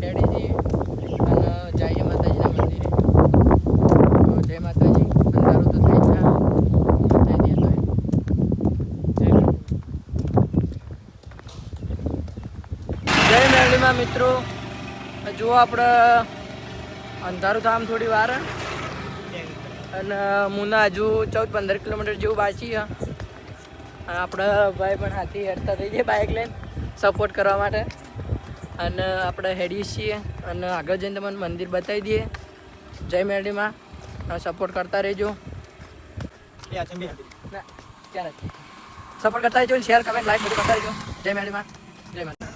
Ready છીએ અને જઈએ માતાજીના મંદિરે. તો જય માતાજી. અંધારું તો થઈ જાય જઈ દઈએ તો જય મેરડીમાં મિત્રો. જુઓ આપણે અંધારું તો આમ થોડી વાર અને મુના હજુ 14-15 કિલોમીટર જેવું બાકી છે. અને આપણા ભાઈ પણ હાથી હેડતા થઈ જાય બાઇક લઈને સપોર્ટ કરવા માટે. અને આપણે હેડીએ છીએ અને આગળ જઈને તમને મંદિર બતાવી દઈએ. જય મેરડીમાં સપોર્ટ કરતા રહેજો. સપોર્ટ કરતા રહેજો, શેર કમેન્ટ લાઈક બધું કરતા રહેજો. જય મેરડીમાં. જય માતા.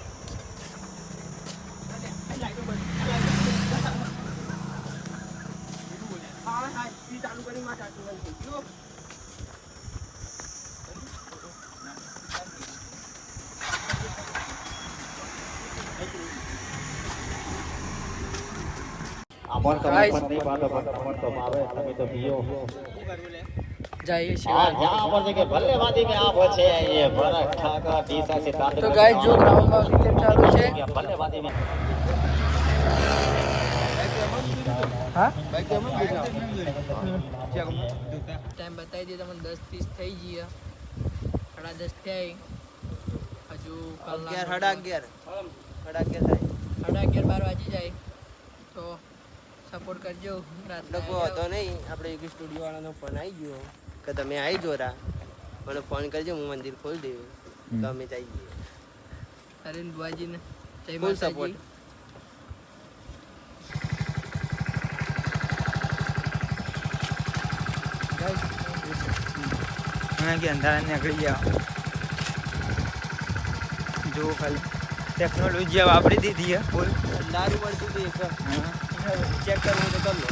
જઈએ છીએ તો ગાઈસ જો ગ્રાઉન્ડમાં ક્રિકેટ ચાલુ છે. હા ટાઈમ બતાવી દઈએ તમને. 10:30 થઈ ગયા. 10:30 થઈ. હજુ 11:30 12 વાગી જાય તો સપોર્ટ કરજો. લોકો હતો નહીં આપણે એક સ્ટુડિયો વાળાનો ફોન આવી ગયો કે તમે આવી જોરા મને ફોન કરજો, હું મંદિર ખોલી દઉં તો અમે જઈએ. અરે બુઆજીને જય ફૂલ માતાજી. સપોર્ટ. મને કે અંધારા નીકળી ગયા. જો ખાલી ટેકનોલોજી વાપરી દીધી છે ફૂલ. દારૂ પડતું હતું એક ચેક કરવું તો કરી લો.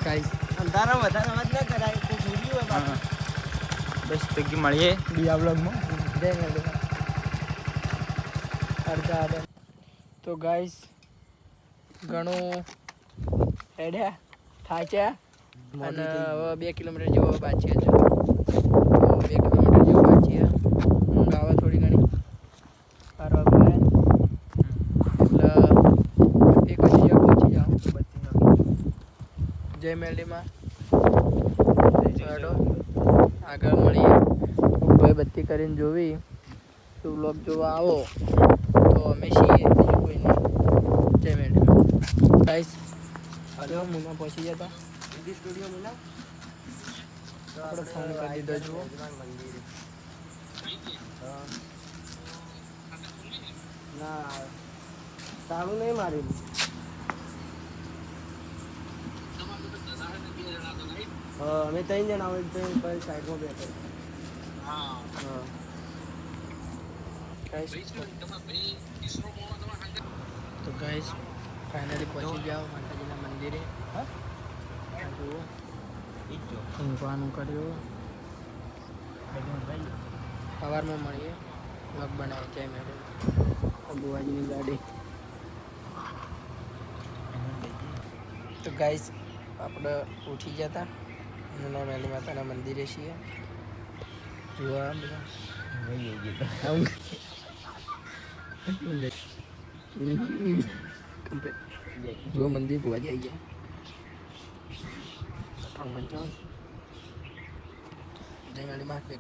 ગાઈસ અંધારામાં વધારે અવાજ ના કરાય તો જોયું હોય બાપુ. બસ તકી મળીએ બીજા બ્લોગમાં. જય મેરડીમાં. અડધા તો ગાઈસ ઘણું હેડ્યા થાચ્યા અને હવે 2 કિલોમીટર જેવો બાકી છે. 2 કિલોમીટર જેવું બાકી છે. ઊંઘ આવે થોડી ઘણી. 12 વાગે એટલે 1 વાગે જેવું પહોંચી જાઉં. જય મેરડીમાં. હેડો આગળ મળીએ. ભાઈ બત્તી કરીને જોવી તો વ્લોગ જોવા આવો તો અમે છીએ, બીજું કોઈ નહીં. જય મેરડીમાં. ગાઈસ હલો મુના પહોંચી જતા સ્ટુડિયો મિલા તો આપણે ફોન કરી દીધો. જુઓ ના સારું નહીં મારેલું. અમે 3 જણા આવે તો સાઈડમાં બેઠો. તો ગાઈસ ફાઇનલી પહોંચી જાઓ માતાજીના મંદિરે. જુઓ ઊંઘવાનું કર્યું. સવારમાં મળીએ. વ્લોગ બનાવે. જય મેરડી. બુવાજીની ગાડી. તો ગાઈસ આપણે ઉઠી જતા મુના મેલી માતાના મંદિરે છીએ. જોવા બધા જો મંદિર બુવાજી આવી ગયા. જય મેરડીમાં. બે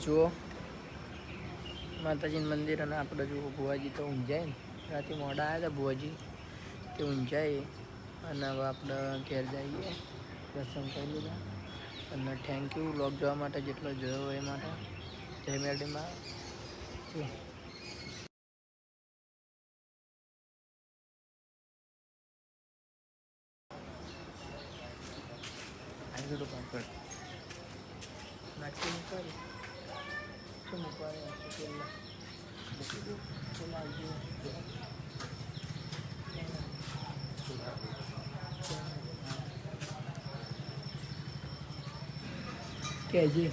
જુઓ માતાજીનું મંદિર. અને આપણે જુઓ બુવાજી તો ઊંઝાય ને રાતે મોડા આવ્યા હતા બુવાજી તે ઊંઝાય. અને હવે આપણે ઘેર જઈએ. દર્શન કરી લીધા અને થેન્ક યુ વ્લોગ જોવા માટે જેટલો જોયો એ માટે. જય મેરડીમાં. આગળ પાછળ નાખી મૂકવાની શું મૂકવાની તેલમાં મૂકી દો તો લાગજો કેજી